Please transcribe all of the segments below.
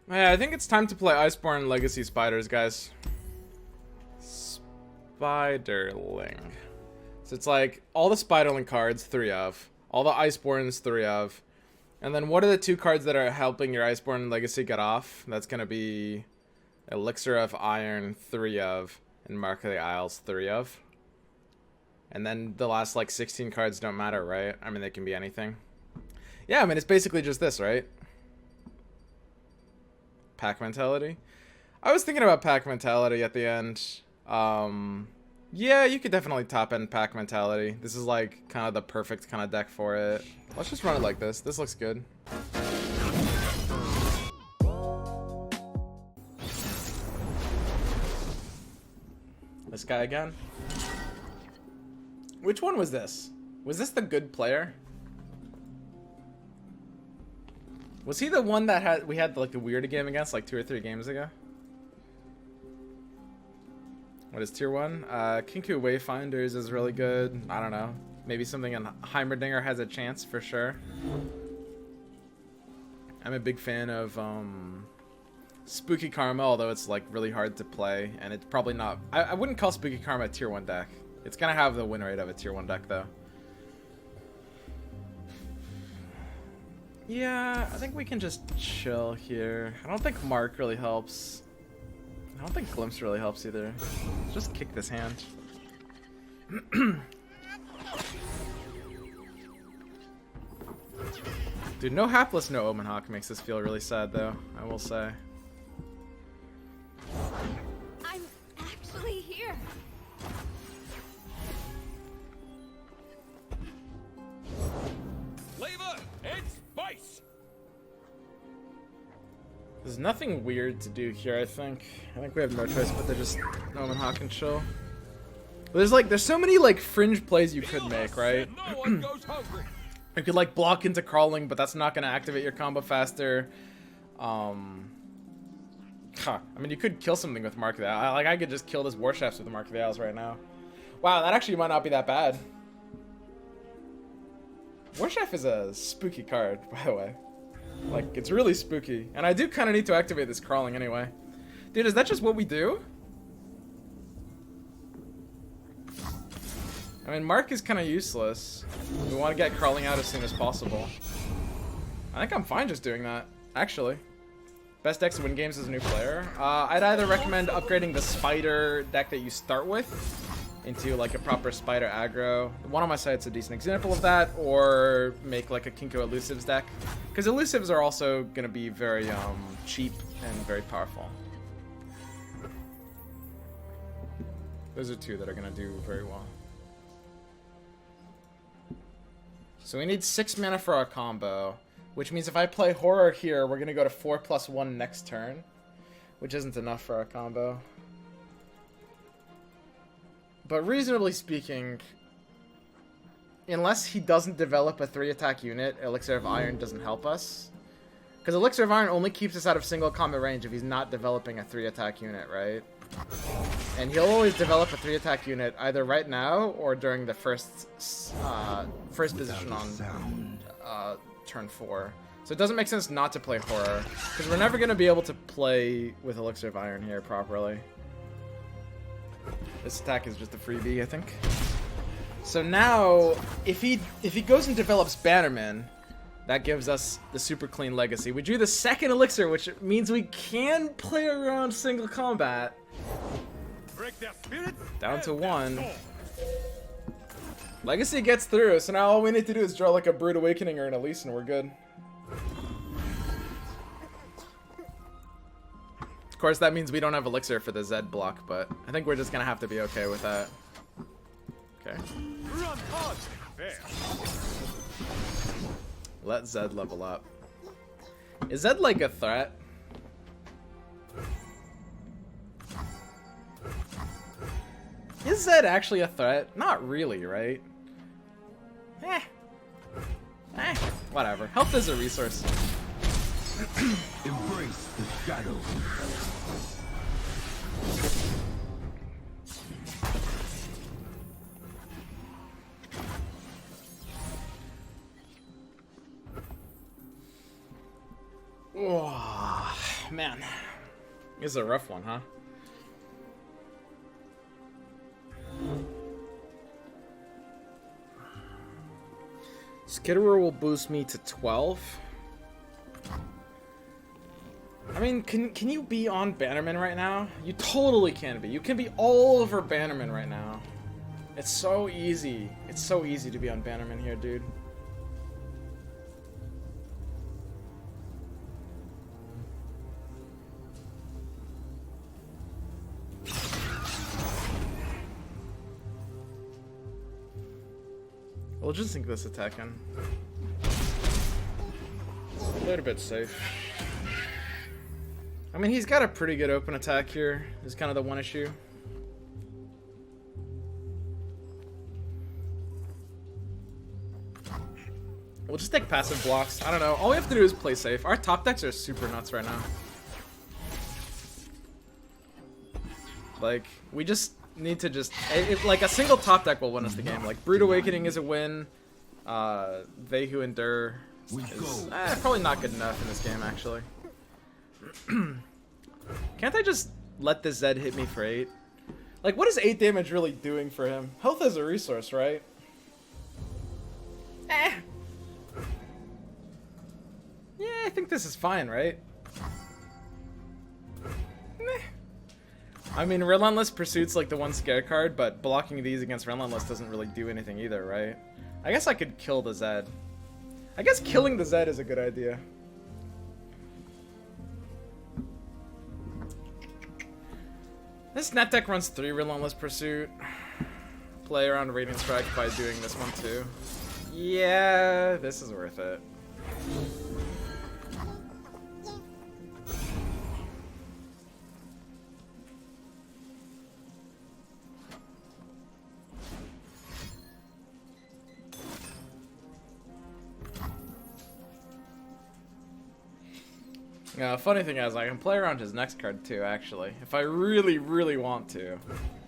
Yeah, I think it's time to play Iceborn Legacy Spiders, guys. Spiderling. So it's like all the Spiderling cards, 3 of. All the Iceborns, 3 of. And then what are the 2 cards that are helping your Iceborn Legacy get off? That's going to be Elixir of Iron, 3 of. And Mark of the Isles, 3 of. And then the last like 16 cards don't matter, right? I mean, they can be anything. Yeah, I mean, it's basically just this, right? Pack mentality. I was thinking about pack mentality at the end. Yeah, you could definitely top end pack mentality. This is like kind of the perfect kind of deck for it. Let's just run it like this. This looks good. This guy again. Which one was this? Was this the good player? Was he the one that we had like the weird game against like 2 or 3 games ago? What is tier 1? Kinku Wayfinders is really good. I don't know. Maybe something in Heimerdinger has a chance for sure. I'm a big fan of Spooky Karma, although it's like really hard to play, and it's probably not. I wouldn't call Spooky Karma a tier 1 deck. It's gonna have the win rate of a tier 1 deck though. Yeah, I think we can just chill here. I don't think Mark really helps. I don't think Glimpse really helps either. Just kick this hand. Dude, no Hapless, no Omen Hawk makes this feel really sad though, I will say. I'm actually here. Flavor and spice. There's nothing weird to do here, I think. I think we have no choice but to just Omen Hawk and chill. There's so many like fringe plays you could make, right? No one goes hungry. You could like block into crawling, but that's not gonna activate your combo faster. I mean, you could kill something with Mark of the Isles. Like I could just kill this War Chefs with the Mark of the Isles right now. Wow, that actually might not be that bad. War Chef is a spooky card, by the way. Like, it's really spooky. And I do kind of need to activate this crawling anyway. Dude, is that just what we do? I mean, Mark is kind of useless. We want to get crawling out as soon as possible. I think I'm fine just doing that, actually. Best decks to win games as a new player. I'd either recommend upgrading the spider deck that you start with into like a proper spider aggro. The one on my site's a decent example of that, or make like a Kinko Elusives deck. Because Elusives are also going to be very cheap and very powerful. Those are 2 that are going to do very well. So we need 6 mana for our combo, which means if I play Horror here, we're going to go to 4+1 next turn, which isn't enough for our combo. But reasonably speaking, unless he doesn't develop a 3-attack unit, Elixir of Iron doesn't help us. Because Elixir of Iron only keeps us out of single combat range if he's not developing a 3-attack unit, right? And he'll always develop a 3-attack unit either right now or during the first position on turn 4. So it doesn't make sense not to play Horror, because we're never going to be able to play with Elixir of Iron here properly. This attack is just a freebie, I think. So now, if he goes and develops Bannerman, that gives us the super clean legacy. We drew the 2nd elixir, which means we can play around single combat. Down to 1. Legacy gets through, so now all we need to do is draw like a Brood Awakening or an Elise and we're good. Of course, that means we don't have Elixir for the Zed block, but I think we're just gonna have to be okay with that. Okay. Let Zed level up. Is Zed like a threat? Is Zed actually a threat? Not really, right? Whatever. Health is a resource. Embrace the shadow. Man. This is a rough one, huh? Skitterer will boost me to 12. I mean, can you be on Bannerman right now? You totally can be. You can be all over Bannerman right now. It's so easy. It's so easy to be on Bannerman here, dude. We'll just think this attack in. A little bit safe. I mean, he's got a pretty good open attack here. Is kind of the one issue. We'll just take passive blocks. I don't know. All we have to do is play safe. Our top decks are super nuts right now. Like, we just need to just... like, a single top deck will win us the game. Like, Brood Awakening is a win. They Who Endure is probably not good enough in this game, actually. Can't I just let this Zed hit me for 8? Like, what is 8 damage really doing for him? Health is a resource, right? Yeah, I think this is fine, right? I mean, Relentless Pursuit's like the one scare card, but blocking these against Relentless doesn't really do anything either, right? I guess I could kill the Zed. I guess killing the Zed is a good idea. This net deck runs 3 Relentless Pursuit. Play around Radiant Strike by doing this one too. Yeah, this is worth it. Funny thing is, I can play around his next card too, actually. If I really, really want to.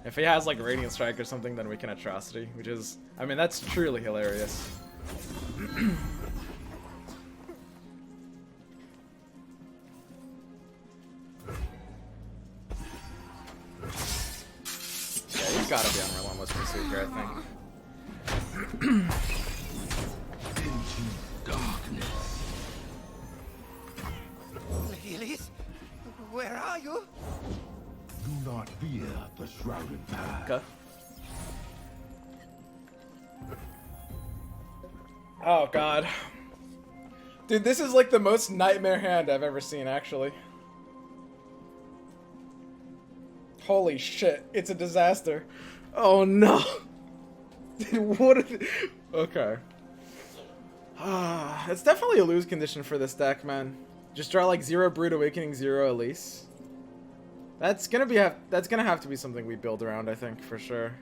If he has like Radiant Strike or something, then we can Atrocity, which is, I mean, that's truly hilarious. Yeah, you've got to be on Relentless Pursuit here, I think. Where are you? Do not fear the shrouded path. Okay. Oh god. Dude, this is like the most nightmare hand I've ever seen, actually. Holy shit, it's a disaster. Oh no. Dude, what okay. It's definitely a lose condition for this deck, man. Just draw like 0 Brood Awakening, 0 Elise. That's gonna have to be something we build around, I think, for sure.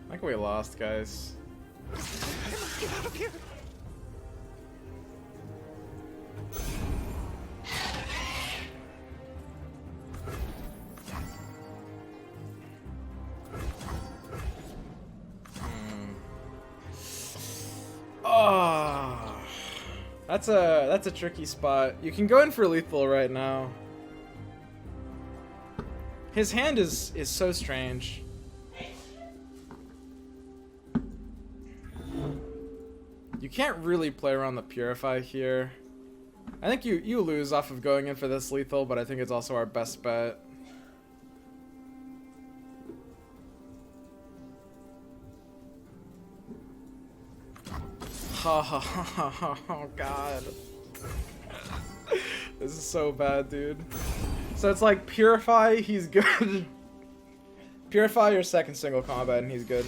I think we lost, guys. I must get out of here. Oh, that's a tricky spot. You can go in for lethal right now. His hand is so strange. You can't really play around the Purify here. I think you lose off of going in for this lethal, but I think it's also our best bet. Oh god. This is so bad, dude. So it's like Purify, he's good. Purify your second single combat and he's good.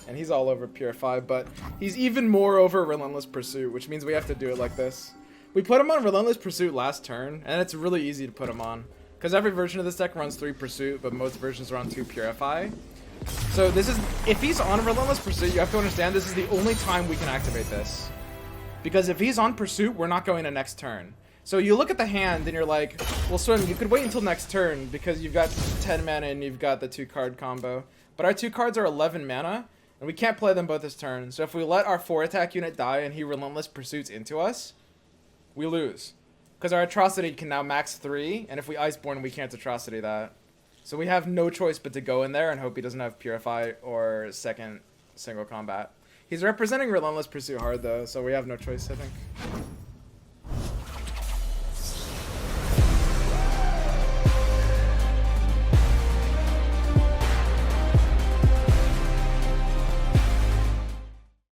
And he's all over Purify, but he's even more over Relentless Pursuit, which means we have to do it like this. We put him on Relentless Pursuit last turn, and it's really easy to put him on. Because every version of this deck runs 3 Pursuit, but most versions run 2 Purify. So this is, if he's on Relentless Pursuit, you have to understand this is the only time we can activate this. Because if he's on Pursuit, we're not going to next turn. So you look at the hand and you're like, well, Swim, you could wait until next turn because you've got 10 mana and you've got the 2-card combo. But our 2 cards are 11 mana, and we can't play them both this turn. So if we let our 4-attack unit die and he Relentless Pursuits into us, we lose. Because our Atrocity can now max 3, and if we Iceborn, we can't Atrocity that. So we have no choice but to go in there and hope he doesn't have Purify or second single combat. He's representing Relentless Pursuit hard though, so we have no choice, I think.